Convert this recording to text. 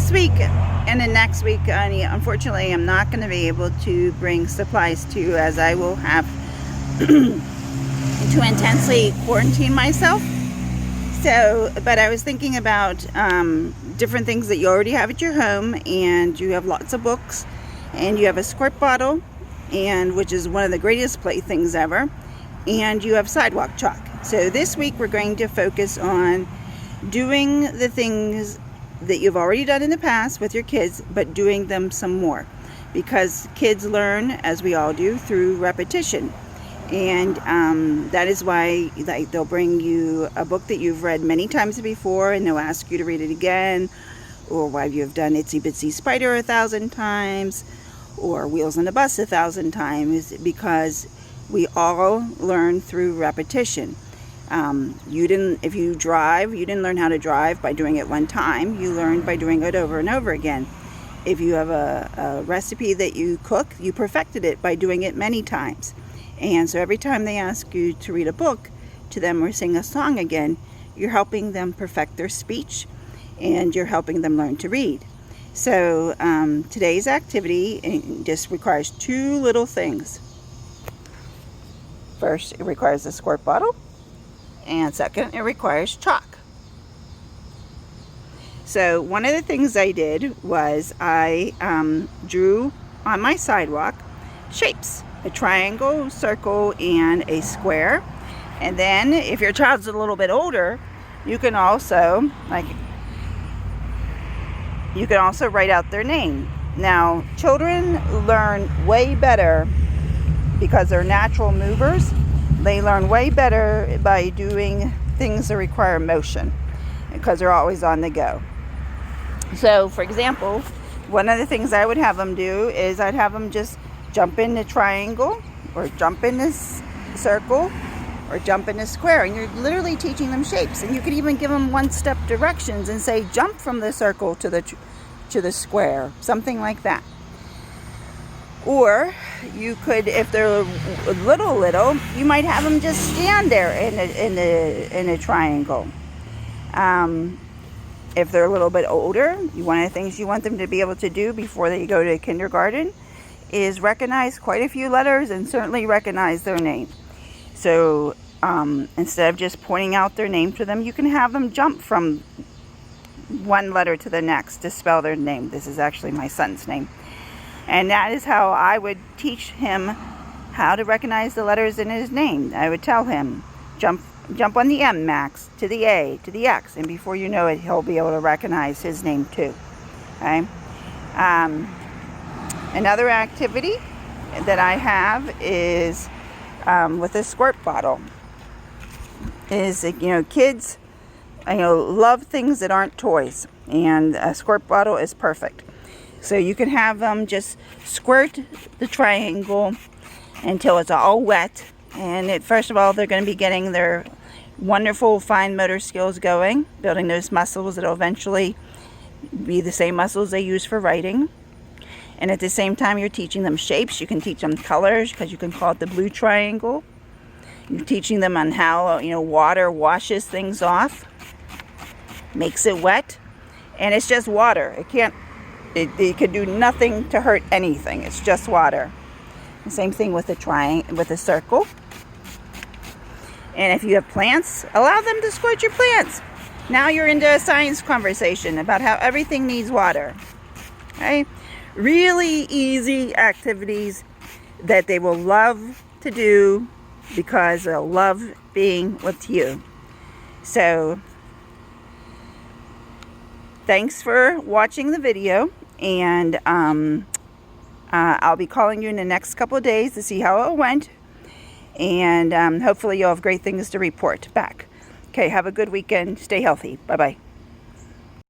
this week and the next week, unfortunately, I'm not going to be able to bring supplies to you, as I will have to intensely quarantine myself. So, but I was thinking about different things that you already have at your home, and you have lots of books, and you have a squirt bottle, and which is one of the greatest playthings ever, and you have sidewalk chalk. So this week we're going to focus on doing the things that you've already done in the past with your kids, but doing them some more, because kids learn, as we all do, through repetition. And that is why, like, they'll bring you a book that you've read many times before, and they'll ask you to read it again, or why you have done Itsy Bitsy Spider 1,000 times, or Wheels on a Bus 1,000 times, because we all learn through repetition. If you drive, you didn't learn how to drive by doing it one time. You learned by doing it over and over again. If you have a recipe that you cook, you perfected it by doing it many times. And so every time they ask you to read a book to them or sing a song again, you're helping them perfect their speech, and you're helping them learn to read. So today's activity just requires two little things. First, it requires a squirt bottle, and second, it requires chalk. So one of the things I did was I drew on my sidewalk shapes: a triangle, circle, and a square. And then if your child's a little bit older, you can also write out their name. Now, children learn way better because they're natural movers. They learn way better by doing things that require motion, because they're always on the go. So, for example, one of the things I would have them do is I'd have them just jump in the triangle, or jump in this circle, or jump in a square, and you're literally teaching them shapes. And you could even give them one-step directions and say, jump from the circle to the square, something like that. Or you could, if they're little, you might have them just stand there in a triangle. If they're a little bit older, one of the things you want them to be able to do before they go to kindergarten is recognize quite a few letters, and certainly recognize their name. So instead of just pointing out their name to them, you can have them jump from one letter to the next to spell their name. This is actually my son's name. And that is how I would teach him how to recognize the letters in his name. I would tell him, jump on the M, Max, to the A, to the X, and before you know it, he'll be able to recognize his name too. Okay? Another activity that I have is with a squirt bottle. Kids love things that aren't toys, and a squirt bottle is perfect. So you can have them just squirt the triangle until it's all wet. And first of all, they're going to be getting their wonderful fine motor skills going, building those muscles that will eventually be the same muscles they use for writing. And at the same time, you're teaching them shapes. You can teach them colors, because you can call it the blue triangle. You're teaching them on how water washes things off, makes it wet, and it's just water. It could do nothing to hurt anything. It's just water. The same thing with a circle. And if you have plants, allow them to squirt your plants. Now you're into a science conversation about how everything needs water. Okay? Really easy activities that they will love to do, because they'll love being with you. So, thanks for watching the video, and I'll be calling you in the next couple of days to see how it went, and hopefully you'll have great things to report back. Okay, have a good weekend. Stay healthy. Bye-bye.